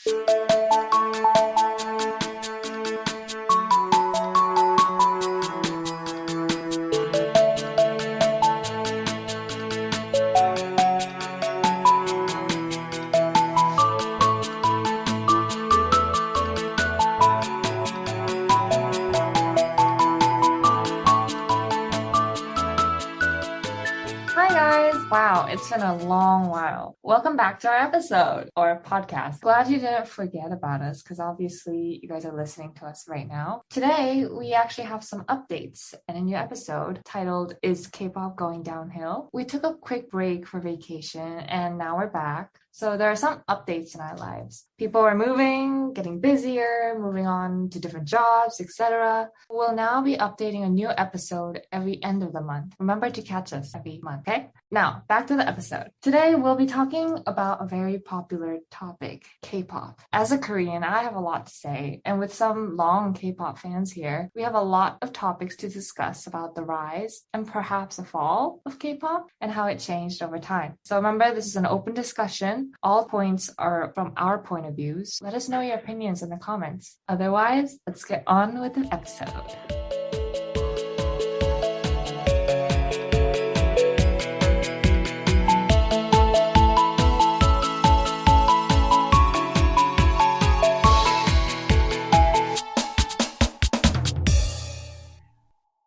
Hi guys! Wow, it's been a long while. Welcome back to our episode or podcast. Glad you didn't forget about us because obviously you guys are listening to us right now. Today, we actually have some updates and a new episode titled Is K-pop Going Downhill? We took a quick break for vacation and now we're back. So there are some updates in our lives. People are moving, getting busier, moving on to different jobs, etc. We'll now be updating a new episode every end of the month. Remember to catch us every month, okay? Now, back to the episode. Today, we'll be talking about a very popular topic, K-pop. As a Korean, I have a lot to say, and with some long K-pop fans here, we have a lot of topics to discuss about the rise and perhaps the fall of K-pop and how it changed over time. So remember, this is an open discussion. All points are from our point of views. Let us know your opinions in the comments. Otherwise, let's get on with the episode.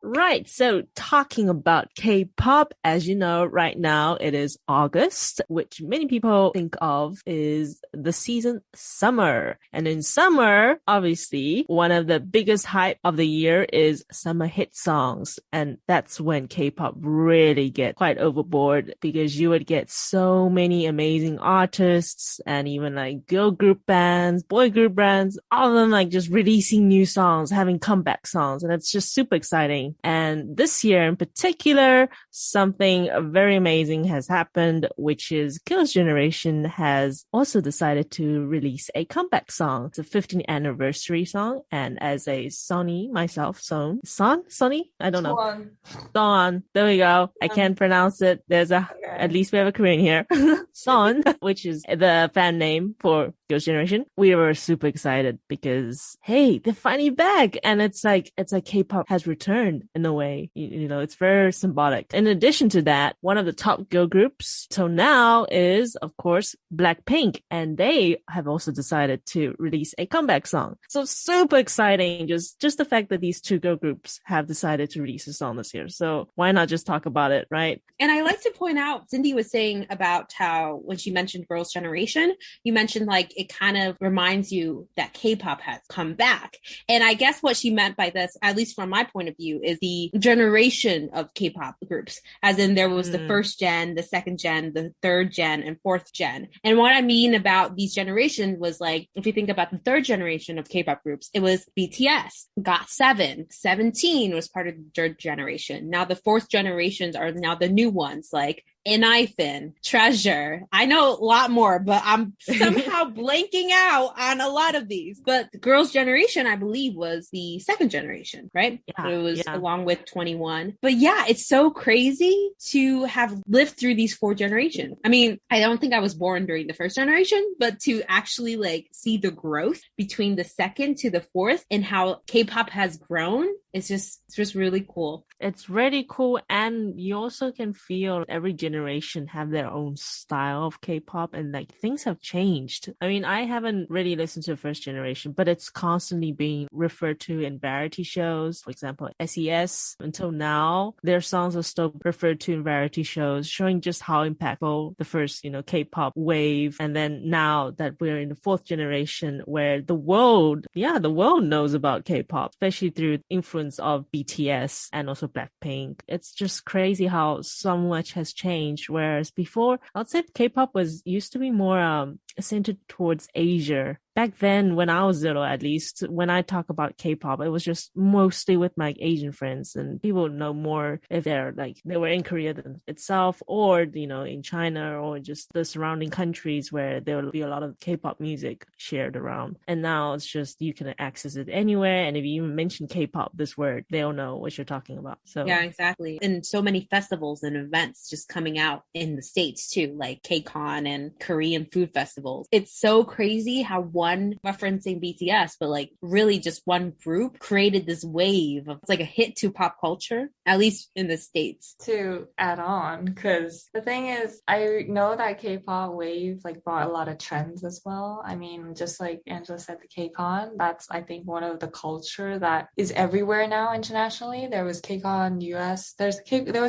Right. So talking about K-pop, as you know, right now it is August, which many people think of is the season summer. And in summer, obviously, one of the biggest hype of the year is summer hit songs. And that's when K-pop really get quite overboard because you would get so many amazing artists and even like girl group bands, boy group bands, all of them like just releasing new songs, having comeback songs. And it's just super exciting. And this year in particular, something very amazing has happened, which is Girls' Generation has also decided to release a comeback song. It's a 15th anniversary song. And as a Sonny, myself, Sonny? I don't know. Son. There we go. I can't pronounce it. At least we have a Korean here. Son, which is the fan name for Girls' Generation. We were super excited because, hey, they're finally back. And it's like K-pop has returned in a way. You know, it's very symbolic. In addition to that, one of the top girl groups till now is, of course, Blackpink. And they have also decided to release a comeback song. So super exciting. Just the fact that these two girl groups have decided to release a song this year. So why not just talk about it, right? And I like to point out, Cindy was saying about how when she mentioned Girls' Generation, you mentioned like it kind of reminds you that K-pop has come back. And I guess what she meant by this, at least from my point of view, is the generation of K-pop groups, as in there was the first gen, the second gen, the third gen, and fourth gen. And what I mean about these generations was like, if you think about the third generation of K-pop groups, it was BTS, GOT7, 17 was part of the third generation. Now the fourth generations are now the new ones, like Enhypen, Treasure. I know a lot more, but I'm somehow blanking out on a lot of these. But the Girls' Generation, I believe, was the second generation, right? Yeah, it was along with 21. But yeah, it's so crazy to have lived through these four generations. I mean, I don't think I was born during the first generation, but to actually like see the growth between the second to the fourth and how K-pop has grown, it's just really cool. It's really cool. And you also can feel every generation have their own style of K-pop and like things have changed. I mean, I haven't really listened to the first generation, but it's constantly being referred to in variety shows. For example, SES, until now, their songs are still referred to in variety shows, showing just how impactful the first, K-pop wave. And then now that we're in the fourth generation where the world knows about K-pop, especially through influence of BTS and also Blackpink. It's just crazy how so much has changed. Whereas before, I'd say K-pop used to be more centered towards Asia. Back then, when I was little, at least, when I talk about K-pop, it was just mostly with my Asian friends, and people would know more if they were in Korea itself, or, in China, or just the surrounding countries where there will be a lot of K-pop music shared around. And now it's just, you can access it anywhere. And if you even mention K-pop, this word, they'll know what you're talking about. So yeah, exactly. And so many festivals and events just coming out in the States too, like K-Con and Korean food festivals. It's so crazy how one one referencing BTS, but like really just one group created this wave of, it's like a hit to pop culture, at least in the States. To add on, because the thing is, I know that K-pop wave like brought a lot of trends as well. I mean, just like Angela said, the K-con, that's I think one of the culture that is everywhere now internationally. There was K-con US, there was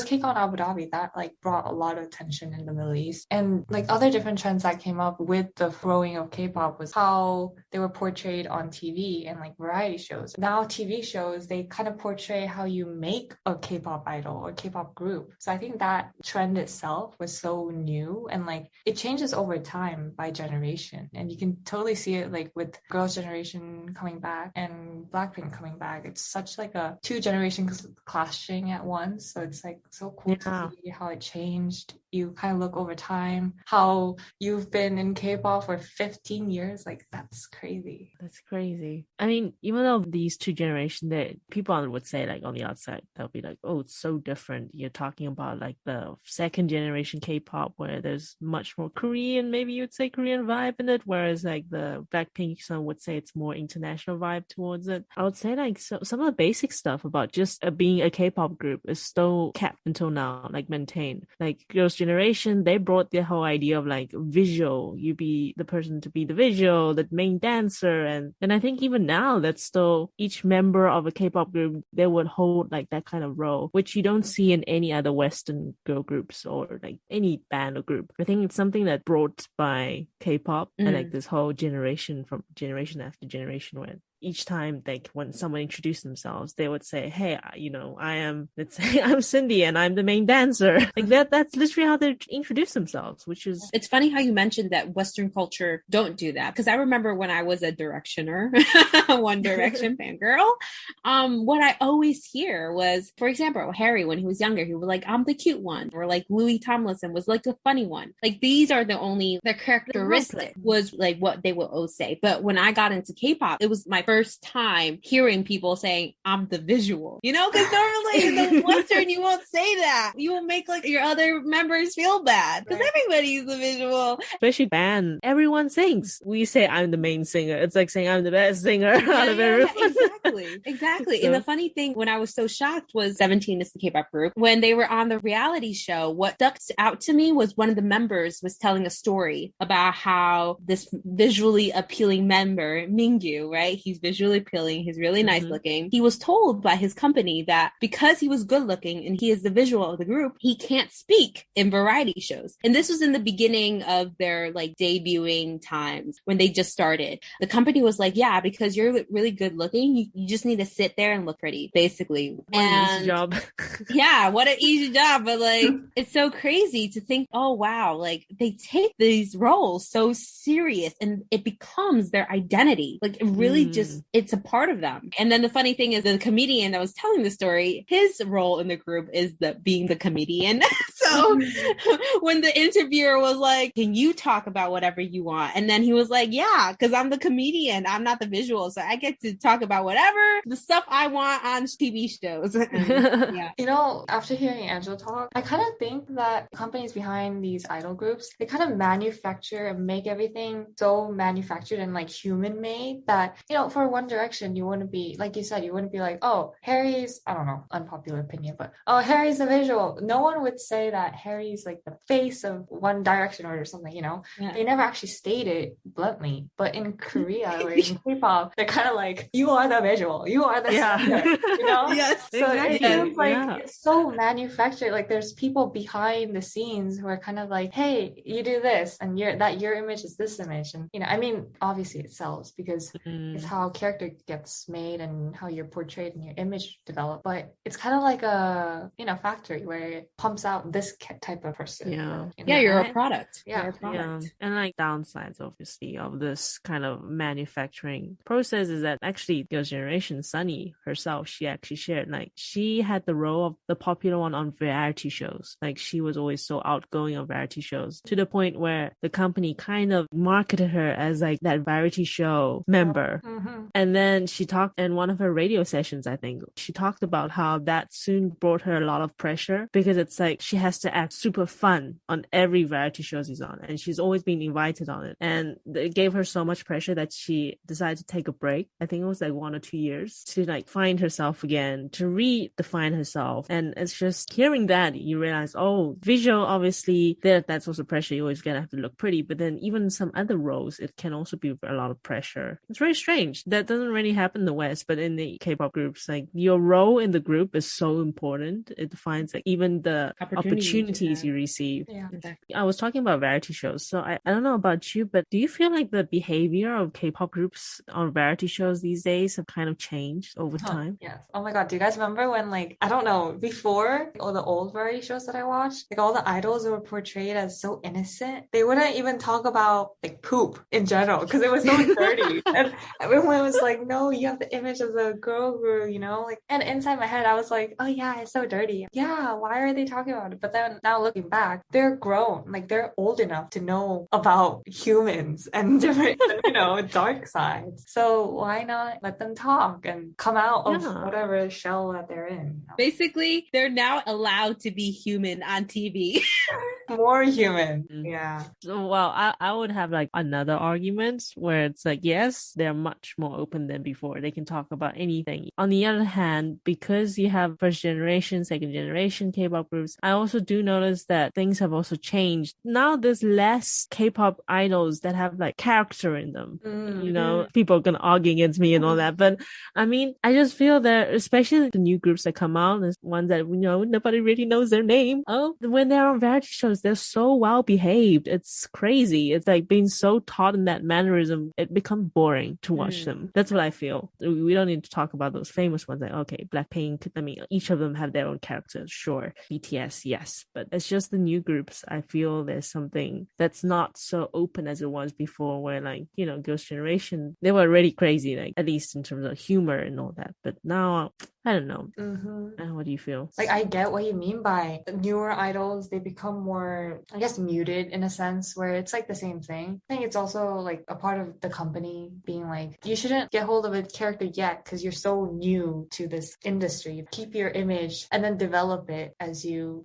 K-con Abu Dhabi that like brought a lot of attention in the Middle East. And like other different trends that came up with the growing of K-pop was how they were portrayed on TV and like variety shows. Now TV shows, they kind of portray how you make a K-pop idol or K-pop group. So I think that trend itself was so new, and like it changes over time by generation. And you can totally see it like with Girls' Generation coming back and Blackpink coming back. It's such like a two generations clashing at once. So it's like so cool to see how it changed. You kind of look over time, how you've been in K-pop for 15 years. Like, that's crazy. That's crazy. I mean, even though these two generations, that people would say like on the outside, they'll be like, oh, it's so different. You're talking about like the second generation K-pop where there's much more Korean, maybe you'd say Korean vibe in it, whereas like the Blackpink song would say it's more international vibe towards it. I would say like some of the basic stuff about just being a K-pop group is still kept until now, like maintained. Like Girls' Generation, they brought the whole idea of like visual, you be the person to be the visual, the main dancer, and I think even now that's still each member of a K-pop group, they would hold like that kind of role, which you don't see in any other Western girl groups or like any band or group. I think it's something that brought by K-pop and like this whole generation from generation after generation, where each time like when someone introduced themselves, they would say, hey, I am, let's say I'm Cindy and I'm the main dancer. Like that's literally how they introduce themselves, which is... It's funny how you mentioned that Western culture don't do that. Because I remember when I was a Directioner, One Direction fangirl, what I always hear was, for example, Harry, when he was younger, he was like, I'm the cute one. Or like Louis Tomlinson was like the funny one. Like these are their characteristic was like what they would always say. But when I got into K-pop, it was my first time hearing people saying I'm the visual, because normally in the Western you won't say that. You will make like your other members feel bad because everybody's the visual. Especially band, everyone sings. We say I'm the main singer. It's like saying I'm the best singer out of everyone. Exactly. So, and the funny thing, when I was so shocked was 17 is the K-pop group. When they were on the reality show, what stuck out to me was one of the members was telling a story about how this visually appealing member, Mingyu, right? He's visually appealing. He's really nice looking. He was told by his company that because he was good looking and he is the visual of the group, he can't speak in variety shows. And this was in the beginning of their like debuting times when they just started. The company was like, yeah, because you're really good looking, you just need to sit there and look pretty, basically. What an easy job. Yeah, what an easy job. But like, it's so crazy to think, oh wow, like they take these roles so serious and it becomes their identity. Like it really just, it's a part of them. And then the funny thing is the comedian that was telling the story, his role in the group is being the comedian. So when the interviewer was like, can you talk about whatever you want? And then he was like, yeah, because I'm the comedian. I'm not the visual. So I get to talk about whatever the stuff I want on TV shows. And, yeah. After hearing Angela talk, I kind of think that companies behind these idol groups, they kind of manufacture and make everything so manufactured and like human made that, for One Direction, you wouldn't be, like you said, you wouldn't be like, oh, Harry's, I don't know, unpopular opinion, but oh, Harry's the visual. No one would say that Harry's like the face of One Direction or something, They never actually stated bluntly. But in Korea or in K-pop, they're kind of like, you are the visual, you are the singer, Yes, so exactly. it feels like it's so manufactured. Like there's people behind the scenes who are kind of like, hey, you do this and your image is this image. And I mean, obviously it sells because it's how character gets made and how you're portrayed and your image developed. But it's kind of like a factory where it pumps out this type of person. You're a product. Yeah. You're a product. And like downsides obviously of this kind of manufacturing process is that actually Girls' Generation, Sunny herself, she actually shared like she had the role of the popular one on variety shows. Like she was always so outgoing on variety shows to the point where the company kind of marketed her as like that variety show member. And then she talked in one of her radio sessions, I think, she talked about how that soon brought her a lot of pressure because it's like she has to act super fun on every variety show she's on, and she's always been invited on it. And it gave her so much pressure that she decided to take a break. I think it was like 1 or 2 years to like find herself again, to redefine herself. And it's just hearing that you realize, oh, visual, obviously that's also pressure. You always gonna have to look pretty, but then even some other roles, it can also be a lot of pressure. It's very strange. That doesn't really happen in the West, but in the K-pop groups, like your role in the group is so important. It defines like even the opportunities you receive. Yeah. Exactly. I was talking about variety shows, so I don't know about you, but do you feel like the behavior of K-pop groups on variety shows these days have kind of changed over time? Yes. Oh my God. Do you guys remember when, like, I don't know, before all the old variety shows that I watched, like all the idols were portrayed as so innocent? They wouldn't even talk about like poop in general because it was so dirty. And everyone was like, no, you have the image of the girl group, you know? Like, and inside my head, I was like, oh yeah, it's so dirty. Yeah, why are they talking about it? But then now looking back, they're grown, like they're old enough to know about humans and different, dark sides. So why not let them talk and come out of whatever shell that they're in? Basically, they're now allowed to be human on TV. More human. Yeah. So, well, I would have like another argument where it's like, yes, they're much more open than before. They can talk about anything. On the other hand, because you have first generation, second generation K-pop groups, I also do notice that things have also changed. Now there's less K-pop idols that have like character in them. People are gonna argue against me and all that, but I mean, I just feel that especially the new groups that come out, there's ones that nobody really knows their name. Oh, when they're on variety shows, they're so well behaved. It's crazy. It's like being so taught in that mannerism, it becomes boring to watch them. That's what I feel. We don't need to talk about those famous ones like, okay, Blackpink, I mean, each of them have their own characters, sure. BTS, yes, but it's just the new groups. I feel there's something that's not so open as it was before, where like, Girls' Generation, they were already crazy, like at least in terms of humor and all that. But now, I don't know. What do you feel? Like, I get what you mean by the newer idols. They become more, I guess, muted in a sense where it's like the same thing. I think it's also like a part of the company being like, you shouldn't get hold of a character yet because you're so new to this industry. Keep your image and then develop it as you,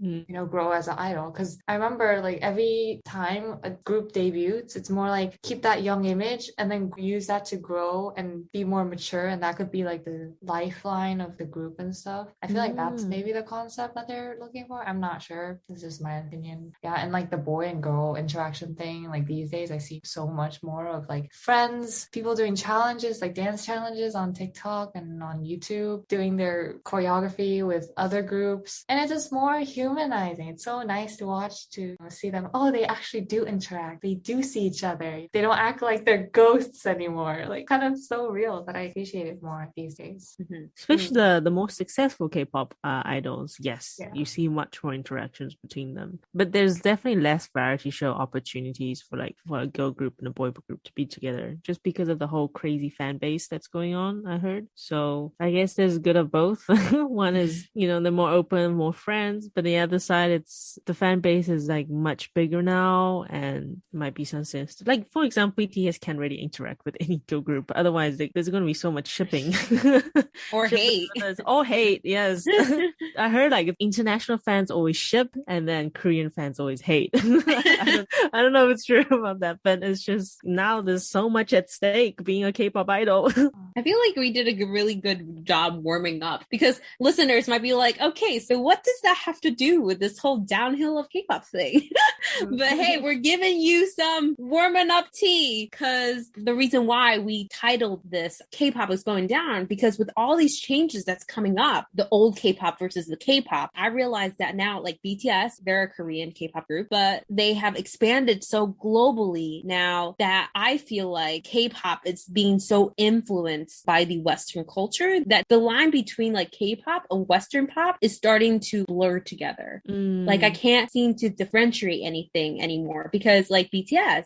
grow as an idol. Because I remember like every time a group debuts, it's more like keep that young image and then use that to grow and be more mature. And that could be like the lifeline of the group and stuff. I feel like that's maybe the concept that they're looking for. I'm not sure. This is my opinion. Yeah, and like the boy and girl interaction thing, like these days I see so much more of like friends, people doing challenges, like dance challenges on TikTok and on YouTube, doing their choreography with other groups. And it's just more humanizing. It's so nice to watch, to see them. Oh, they actually do interact. They do see each other. They don't act like they're ghosts anymore. Like kind of so real that I appreciate it more these days. Especially the most successful K-pop idols. Yes, you see much more interactions between them. But there's definitely less variety show opportunities for a girl group and a boy group to be together, just because of the whole crazy fan base that's going on, I heard. So I guess there's good of both. One is, they're more open, more friends, but the other side, it's the fan base is like much bigger now and might be some sense. Like, for example, BTS can't really interact with any girl group. Otherwise, there's going to be so much shipping. Or hate. Or hate, yes. I heard like international fans always ship and then Korean fans always hate. I don't know if it's true about that, but it's just now there's so much at stake being a K-pop idol. I feel like we did a really good job warming up, because listeners might be like, okay, so what does that have to do with this whole downhill of K-pop thing? But hey, we're giving you some warming up tea, because the reason why we titled this K-pop is going down, because with all these changes that's coming up, the old K-pop versus the K-pop, I realized that now, like BTS, they're a Korean K-pop group, but they have expanded so globally now that I feel like K-pop is being so influenced by the Western culture that the line between like K-pop and Western pop is starting to blur together. Like I can't seem to differentiate anything anymore, because like BTS,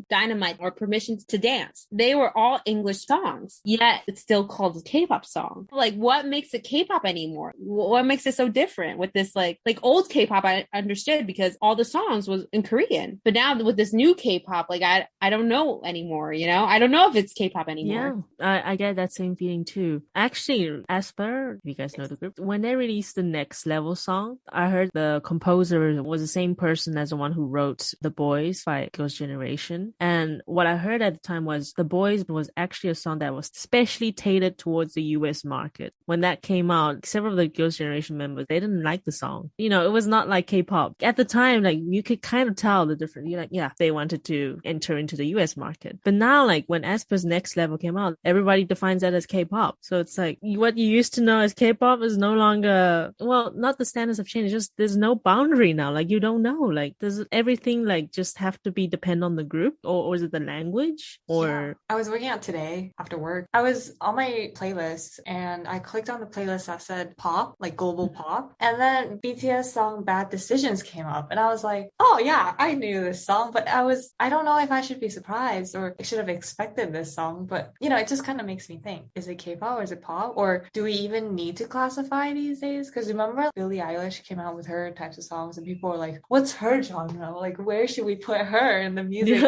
Dynamite or Permission to Dance, they were all English songs, yet it's still called a K-pop song. Like what makes it K-pop anymore? What makes it so different with this like old K-pop? I understood because all the songs was in Korean, but now with this new K-pop, like I don't know anymore. You know, I don't know if it's K-pop anymore. Yeah, I get that same feeling too. Actually, Asper, you guys know the group, when they released the Next Level song, I heard the composer was the same person as the one who wrote The Boys by Girls' Generation. And what I heard at the time was The Boys was actually a song that was specially tailored towards the US market. When that came out, several of the Girls' Generation members, they didn't like the song. You know, it was not like K-pop. At the time, like you could kind of tell the difference. You're like, yeah, they wanted to enter into the US market. But now, like when Asper's Next Level came out, everybody defines that as K-pop. So it's like what you used to know as K-pop is no longer, well, not the standards have changed. It's just there's no boundary now. Like you don't know. Like does everything like just have to be depend on the group or is it the language? Or yeah. I was working out today after work. I was on my playlist and I clicked on the playlist that said pop, like global pop. And then BTS song Bad Decisions came up. And I was like, oh yeah, I knew this song, but I don't know if I should be surprised or I should have expected this song. But you know, it just kind of makes me think, is it K-pop or is it pop? Or do we even need to classify these days? Because remember Billie Eilish came out with her types of songs and people were like, what's her genre? Like where should we put her in the music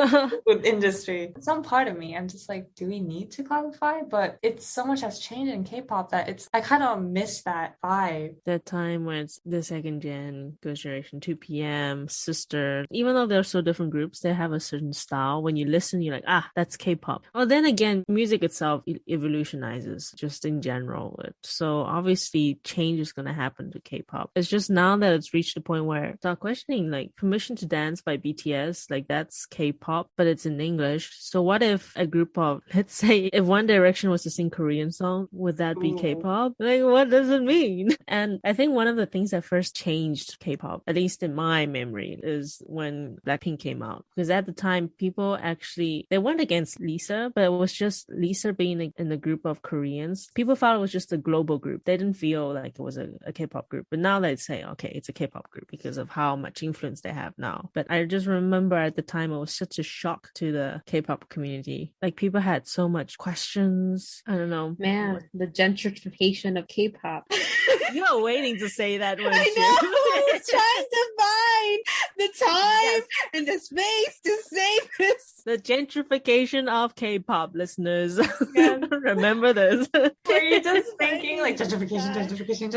industry? Some part of me, I'm just like, do we need to classify? But it's so much has changed in K-pop that I kind of miss that vibe. That time when it's the second gen, Girls' Generation, 2PM, Sister, even though they're so different groups, they have a certain style. When you listen, you're like, that's K-pop. Well, then again, music itself evolutionizes just in general. So obviously change is going to happen to K-pop. It's just now that it's reached a point where start questioning, like Permission to Dance by BTS, like that's K-pop, but it's in English. So what if a group of, let's say, if One Direction was to sing Korean song, would that be K-pop? Like, what does it mean? And I think one of the things that first changed K-pop, at least in my memory, is when Blackpink came out. Because at the time, people actually, they weren't against Lisa, but it was just Lisa being in the group of Koreans. People thought it was just a global group. They didn't feel like it was a K-pop group. But now they say, okay, it's a K-pop group because of how much influence they have now. But I just remember at the time, it was such a shock to the K-pop community. Like people had so much questions. I don't know. Man, the gentrification of K-pop. You were waiting to say that, weren't I you? know. I was trying to find the time and the space to say this. The gentrification of K-pop, listeners. Remember this. Were you just thinking like gentrification?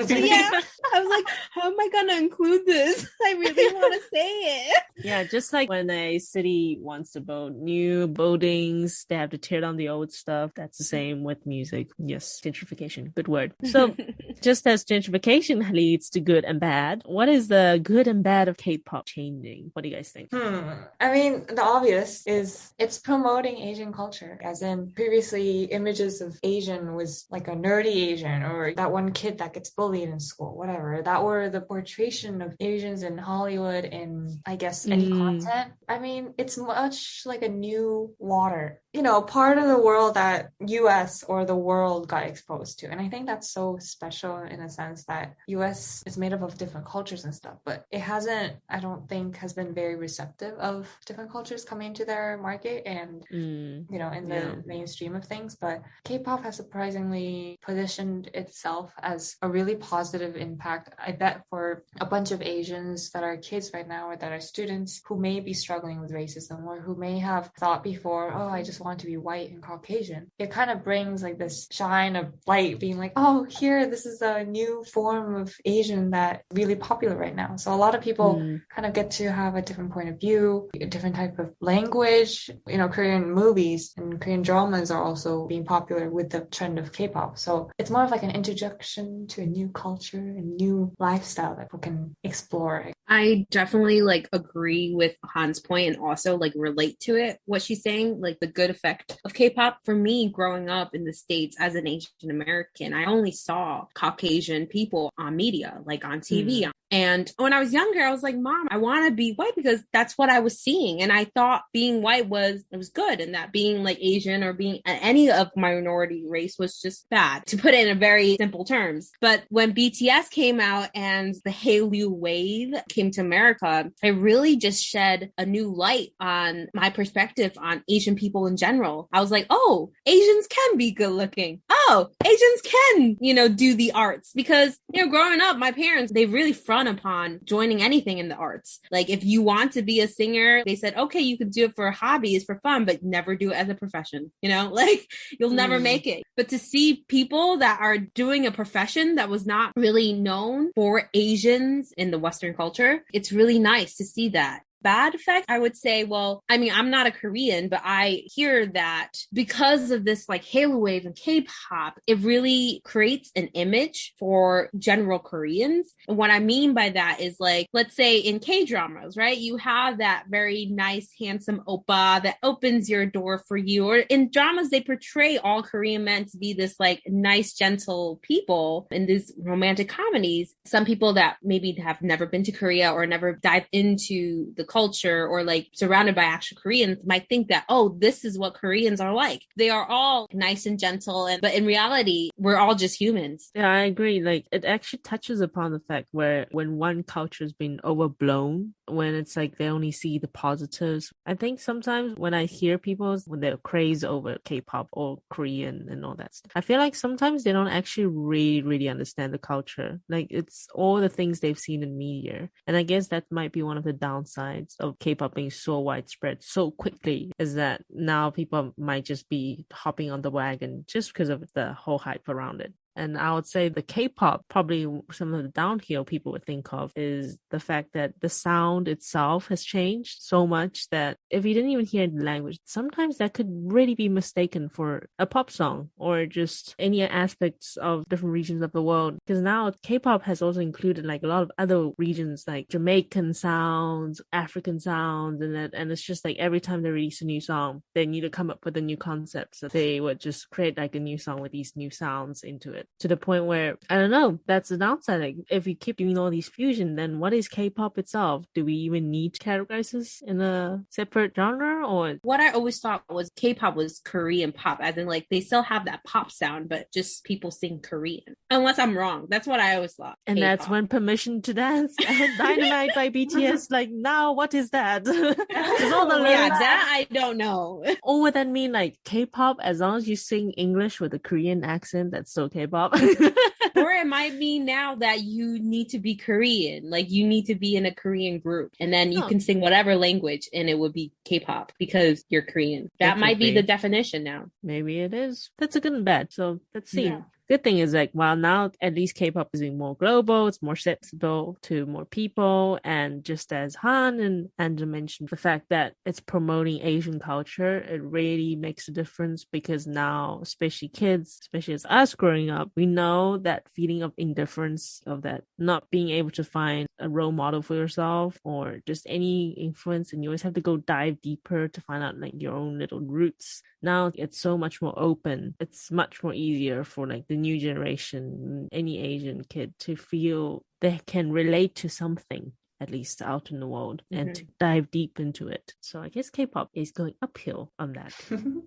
Yeah. I was like, how am I gonna include this? I really want to say it. Yeah, just like when a city wants to build new buildings, they have to tear down the old stuff. That's the same with music. Yes, gentrification. Good word. So just as gentrification leads to good and bad, what is the good and bad of K-pop changing? What do you guys think? I mean, the obvious is it's promoting Asian culture, as in previously images of Asian was like a nerdy Asian or that one kid that gets bullied in school, whatever. That were the portrayal of Asians in Hollywood in, I guess, any content. I mean, it's much like a new water. You know, part of the world that US or the world got exposed to. And I think that's so special in a sense that US is made up of different cultures and stuff, but it hasn't, I don't think, has been very receptive of different cultures coming to their market and, you know, in the mainstream of things. But K-pop has surprisingly positioned itself as a really positive impact, I bet, for a bunch of Asians that are kids right now or that are students who may be struggling with racism or who may have thought before, oh, I just want to be white and Caucasian. It kind of brings like this shine of light being like, oh, here, this is a new form of Asian that really popular right now. So a lot of people kind of get to have a different point of view, a different type of language. You know, Korean movies and Korean dramas are also being popular with the trend of K-pop. So it's more of like an introduction to a new culture, a new lifestyle that people can explore. I definitely like agree with Han's point and also like relate to it, what she's saying, like the good effect of K-pop. For me, growing up in the States as an Asian American, I only saw Caucasian people on media, like on TV. And when I was younger, I was like, Mom, I want to be white because that's what I was seeing. And I thought being white was good and that being like Asian or being any of minority race was just bad, to put it in a very simple terms. But when BTS came out and the Hallyu wave came to America, it really just shed a new light on my perspective on Asian people in general. I was like, oh, Asians can be good looking. oh, Asians can, do the arts. Because, growing up, my parents, they really frown upon joining anything in the arts. Like, if you want to be a singer, they said, okay, you can do it for a hobby, it's for fun, but never do it as a profession, like you'll never make it. But to see people that are doing a profession that was not really known for Asians in the Western culture, it's really nice to see that. Bad effect, I would say, well, I mean, I'm not a Korean, but I hear that because of this like Halo wave and K-pop, it really creates an image for general Koreans. And what I mean by that is like, let's say in K-dramas, right? You have that very nice, handsome oppa that opens your door for you. Or in dramas, they portray all Korean men to be this like nice, gentle people in these romantic comedies. Some people that maybe have never been to Korea or never dived into the culture or like surrounded by actual Koreans might think that, oh, this is what Koreans are like. They are all nice and gentle, but in reality, we're all just humans. Yeah, I agree. Like it actually touches upon the fact where when one culture has been overblown, when it's like they only see the positives. I think sometimes when I hear people when they're crazed over K-pop or Korean and all that stuff, I feel like sometimes they don't actually really understand the culture. Like it's all the things they've seen in media. And I guess that might be one of the downsides of K-pop being so widespread so quickly, is that now people might just be hopping on the wagon just because of the whole hype around it. And I would say the K-pop, probably some of the downhill people would think of is the fact that the sound itself has changed so much that if you didn't even hear the language, sometimes that could really be mistaken for a pop song or just any aspects of different regions of the world. Because now K-pop has also included like a lot of other regions like Jamaican sounds, African sounds, and it's just like every time they release a new song, they need to come up with a new concept. So they would just create like a new song with these new sounds into it. To the point where, I don't know, that's the downside. Like, if you keep doing all these fusion, then what is K-pop itself? Do we even need to categorize this in a separate genre? Or what I always thought was K-pop was Korean pop, as in like they still have that pop sound, but just people sing Korean. Unless I'm wrong. That's what I always thought. And K-pop. That's when Permission to Dance and Dynamite by BTS, like, now what is that? All the yeah, that I don't know. Or would that mean like K-pop, as long as you sing English with a Korean accent, that's still K-pop? Or it might mean now that you need to be Korean, like you need to be in a Korean group, and then you can sing whatever language and it would be K-pop because you're Korean. That might be the definition now. Maybe it is. That's a good and bad. So let's see. Yeah. Good thing is like, while now at least K-pop is being more global, it's more accessible to more people, and just as Han and Andrew mentioned, the fact that it's promoting Asian culture, it really makes a difference, because now, especially kids, especially as us growing up, we know that feeling of indifference, of that not being able to find a role model for yourself or just any influence, and you always have to go dive deeper to find out like your own little roots. Now it's so much more open. It's much more easier for like the new generation, any Asian kid, to feel they can relate to something, at least out in the world, and to dive deep into it. So I guess K-pop is going uphill on that.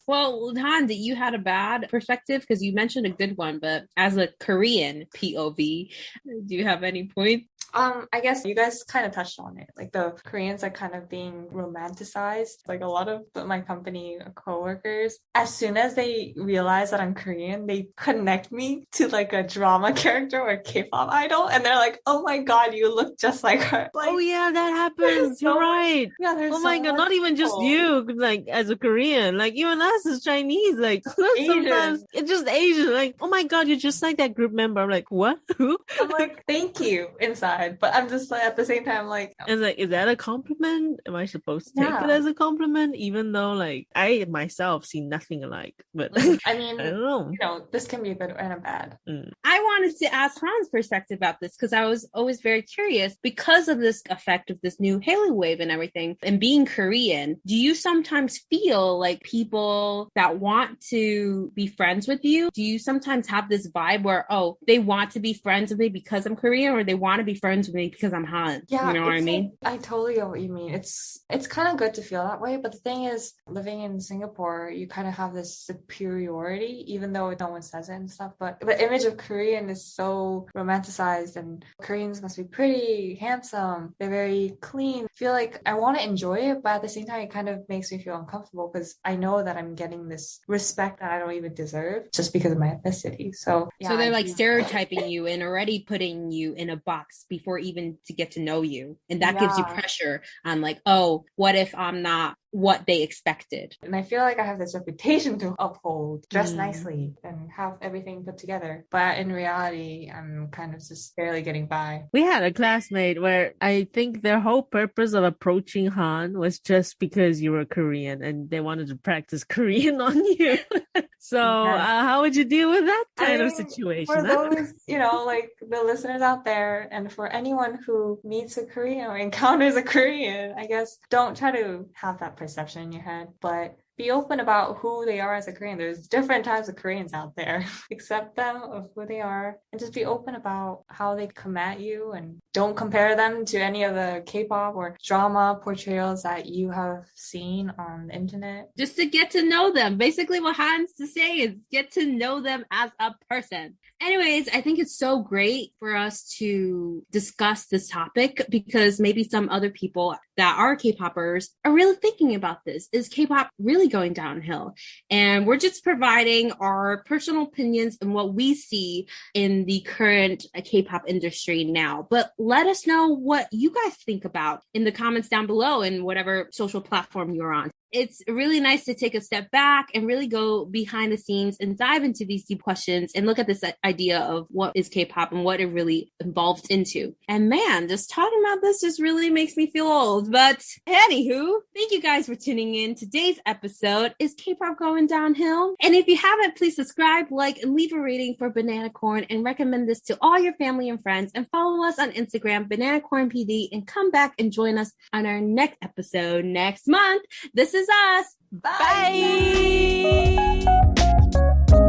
Well, Han, you had a bad perspective because you mentioned a good one, but as a Korean POV, do you have any points? I guess you guys kind of touched on it. Like the Koreans are kind of being romanticized. Like a lot of my company coworkers, as soon as they realize that I'm Korean, they connect me to like a drama character or a K-pop idol, and they're like, "Oh my god, you look just like her." Like, oh yeah, that happens. You're right. Yeah, oh my god, not even just you, like as a Korean, like even us as Chinese, like sometimes it's just Asian. Like, oh my god, you're just like that group member. I'm like, what? Who? I'm like, thank you inside. But I'm just like, at the same time, like, it's like, is that a compliment? Am I supposed to take it as a compliment? Even though, like, I myself see nothing alike. But I mean, I don't know. You know, this can be a good and a bad. I wanted to ask Han's perspective about this because I was always very curious because of this effect of this new Halo wave and everything. And being Korean, do you sometimes feel like people that want to be friends with you? Do you sometimes have this vibe where, oh, they want to be friends with me because I'm Korean, or they want to be friends friends with me because I'm Han. Yeah, you know what I mean? I totally get what you mean. It's kind of good to feel that way, but the thing is, living in Singapore, you kind of have this superiority, even though no one says it and stuff. But the image of Korean is so romanticized, and Koreans must be pretty, handsome. They're very clean. I feel like I want to enjoy it, but at the same time, it kind of makes me feel uncomfortable because I know that I'm getting this respect that I don't even deserve just because of my ethnicity. So yeah, so they're like stereotyping you and already putting you in a box before even to get to know you. And that gives you pressure on like, oh, what if I'm not what they expected? And I feel like I have this reputation to uphold, dress nicely and have everything put together. But in reality, I'm kind of just barely getting by. We had a classmate where I think their whole purpose of approaching Han was just because you were Korean and they wanted to practice Korean on you. So how would you deal with that kind of situation? For those, like the listeners out there, and for anyone who meets a Korean or encounters a Korean, I guess don't try to have that perception in your head, but be open about who they are as a Korean. There's different types of Koreans out there. Accept them of who they are and just be open about how they come at you, and don't compare them to any of the K-pop or drama portrayals that you have seen on the internet. Just to get to know them. Basically what Hans to say is get to know them as a person. Anyways, I think it's so great for us to discuss this topic because maybe some other people that are K-popers are really thinking about this. Is K-pop really going downhill? And we're just providing our personal opinions and what we see in the current K-pop industry now. But let us know what you guys think about in the comments down below in whatever social platform you're on. It's really nice to take a step back and really go behind the scenes and dive into these deep questions and look at this idea of what is K-pop and what it really evolved into. And man, just talking about this just really makes me feel old. But anywho, thank you guys for tuning in. Today's episode is K-pop going downhill? And if you haven't, please subscribe, like, and leave a rating for Banana Corn and recommend this to all your family and friends. And follow us on Instagram, Banana Corn PD, and come back and join us on our next episode next month. This is us. Bye. Bye.